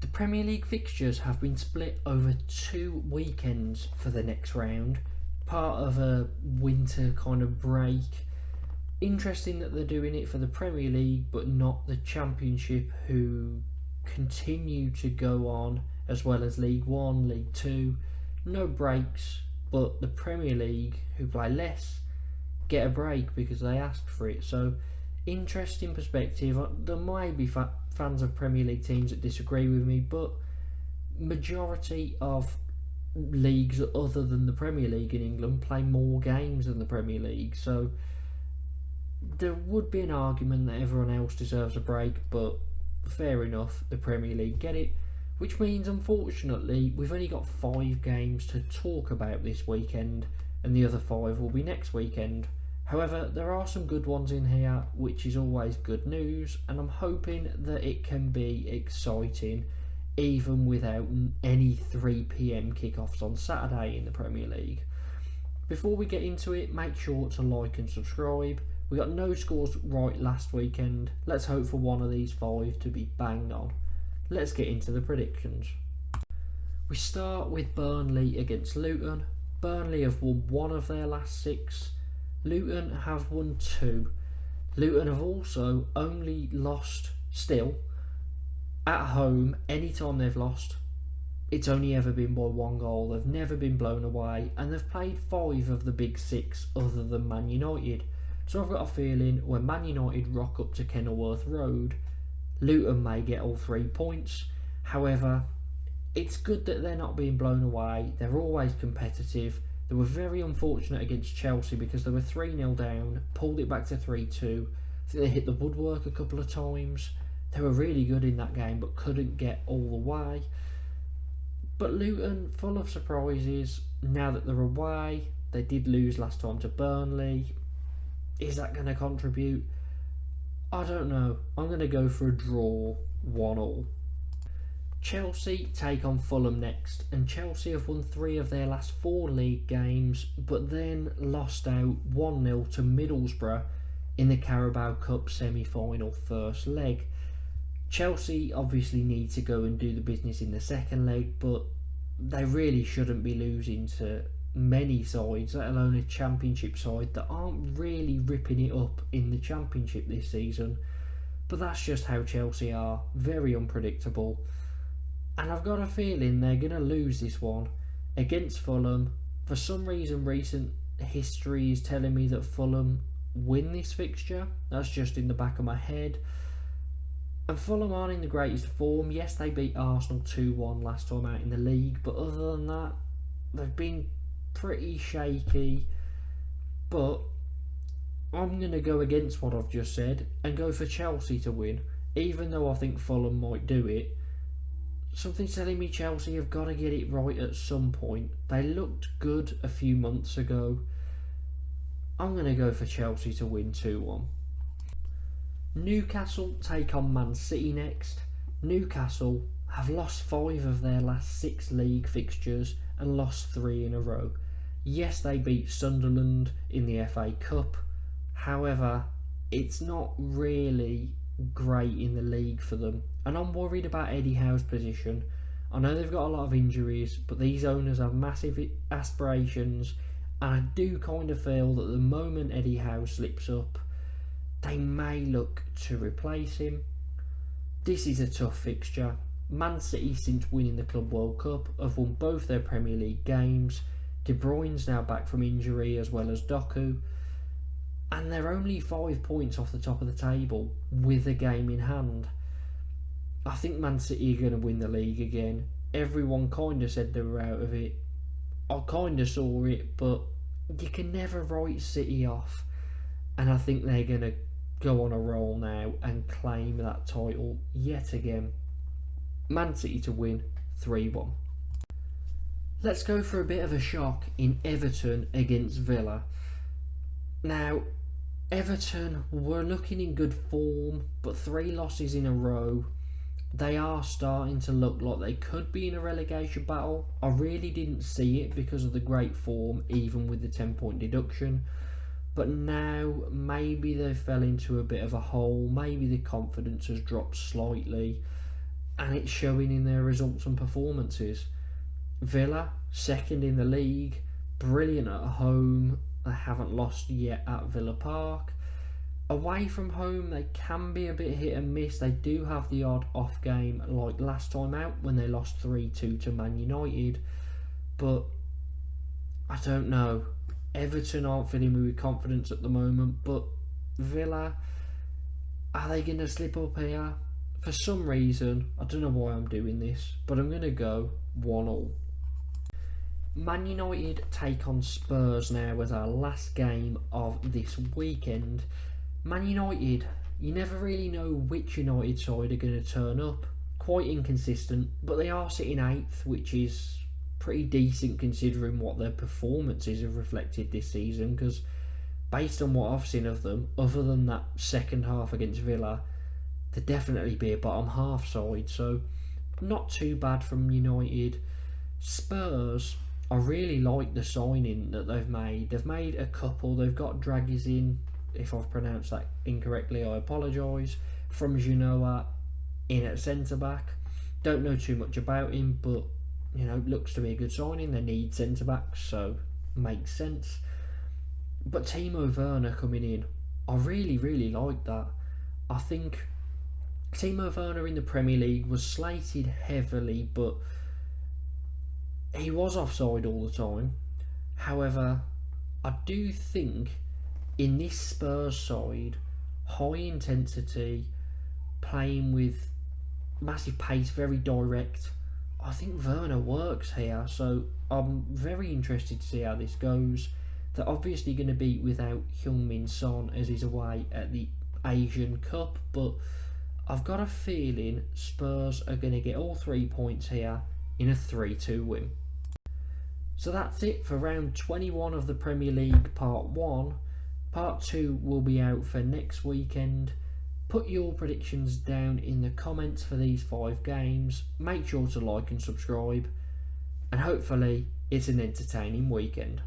The Premier League fixtures have been split over 2 weekends for the next round, part of a winter kind of break. Interesting that they're doing it for the Premier League but not the Championship, who continue to go on, as well as League One, League Two. No breaks, but the Premier League, who play less, get a break because they asked for it. So, interesting perspective. There may be fans of Premier League teams that disagree with me, but majority of leagues other than the Premier League in England play more games than the Premier League. So, there would be an argument that everyone else deserves a break, but fair enough, the Premier League get it, which means unfortunately we've only got 5 games to talk about this weekend, and the other 5 will be next weekend. However, there are some good ones in here, which is always good news, and I'm hoping that it can be exciting even without any 3 PM kickoffs on Saturday in the Premier League. Before we get into it, make sure to like and subscribe. We got no scores right last weekend. Let's hope for one of these 5 to be banged on. Let's get into the predictions. We start with Burnley against Luton. Burnley have won 1 of their last 6. Luton have won 2. Luton have also only lost, still, at home. Anytime they've lost, it's only ever been by 1 goal. They've never been blown away, and they've played 5 of the big 6 other than Man United. So I've got a feeling when Man United rock up to Kenilworth Road, Luton may get all 3 points. However, it's good that they're not being blown away. They're always competitive. They were very unfortunate against Chelsea because they were 3-0 down, pulled it back to 3-2. I think they hit the woodwork a couple of times. They were really good in that game but couldn't get all the way. But Luton, full of surprises, now that they're away. They did lose last time to Burnley. Is that going to contribute? I don't know. I'm going to go for a draw, 1-1. Chelsea take on Fulham next, and Chelsea have won 3 of their last 4 league games, but then lost out 1-0 to Middlesbrough in the Carabao Cup semi-final first leg. Chelsea obviously need to go and do the business in the second leg, but they really shouldn't be losing to many sides, let alone a Championship side that aren't really ripping it up in the Championship this season. But that's just how Chelsea are, very unpredictable. And I've got a feeling they're going to lose this one against Fulham. For some reason, recent history is telling me that Fulham win this fixture. That's just in the back of my head. And Fulham aren't in the greatest form. Yes, they beat Arsenal 2-1 last time out in the league, but other than that, they've been pretty shaky. But I'm going to go against what I've just said and go for Chelsea to win, even though I think Fulham might do it. Something's telling me Chelsea have got to get it right at some point. They looked good a few months ago. I'm going to go for Chelsea to win 2-1. Newcastle take on Man City next. Newcastle have lost 5 of their last 6 league fixtures and lost 3 in a row. Yes, they beat Sunderland in the FA Cup. However, it's not really great in the league for them. And I'm worried about Eddie Howe's position. I know they've got a lot of injuries, but these owners have massive aspirations. And I do kind of feel that the moment Eddie Howe slips up, they may look to replace him. This is a tough fixture. Man City, since winning the Club World Cup, have won both their Premier League games. De Bruyne's now back from injury, as well as Doku. And they're only 5 points off the top of the table with a game in hand. I think Man City are going to win the league again. Everyone kind of said they were out of it. I kind of saw it, but you can never write City off. And I think they're going to go on a roll now and claim that title yet again. Man City to win 3-1. Let's go for a bit of a shock in Everton against Villa. Now, Everton were looking in good form, but 3 losses in a row. They are starting to look like they could be in a relegation battle. I really didn't see it because of the great form, even with the 10-point deduction. But now, maybe they fell into a bit of a hole. Maybe the confidence has dropped slightly. and it's showing in their results and performances. Villa, second in the league, brilliant at home. They haven't lost yet at Villa Park. Away from home, they can be a bit hit and miss. They do have the odd off game, like last time out when they lost 3-2 to Man United. But I don't know. Everton aren't filling me with confidence at the moment. But Villa, are they going to slip up here? For some reason, I don't know why I'm doing this, but I'm going to go 1-1. Man United take on Spurs now as our last game of this weekend. Man United, you never really know which United side are going to turn up. Quite inconsistent, but they are sitting 8th, which is pretty decent considering what their performances have reflected this season, because based on what I've seen of them, other than that second half against Villa, they'd definitely be a bottom half side, so not too bad from United. Spurs, I really like the signing that they've made. They've made a couple. They've got Draghi's in. If I've pronounced that incorrectly, I apologise. From Genoa in at centre-back. Don't know too much about him, but, looks to be a good signing. They need centre-backs, so makes sense. But Timo Werner coming in, I really, really like that. I think Timo Werner in the Premier League was slated heavily, but he was offside all the time. However, I do think in this Spurs side, high intensity, playing with massive pace, very direct, I think Werner works here. So I'm very interested to see how this goes. They're obviously going to be without Heung-min Son as he's away at the Asian Cup, but I've got a feeling Spurs are going to get all 3 points here in a 3-2 win. So that's it for round 21 of the Premier League Part 1. Part 2 will be out for next weekend. Put your predictions down in the comments for these 5 games. Make sure to like and subscribe. And hopefully it's an entertaining weekend.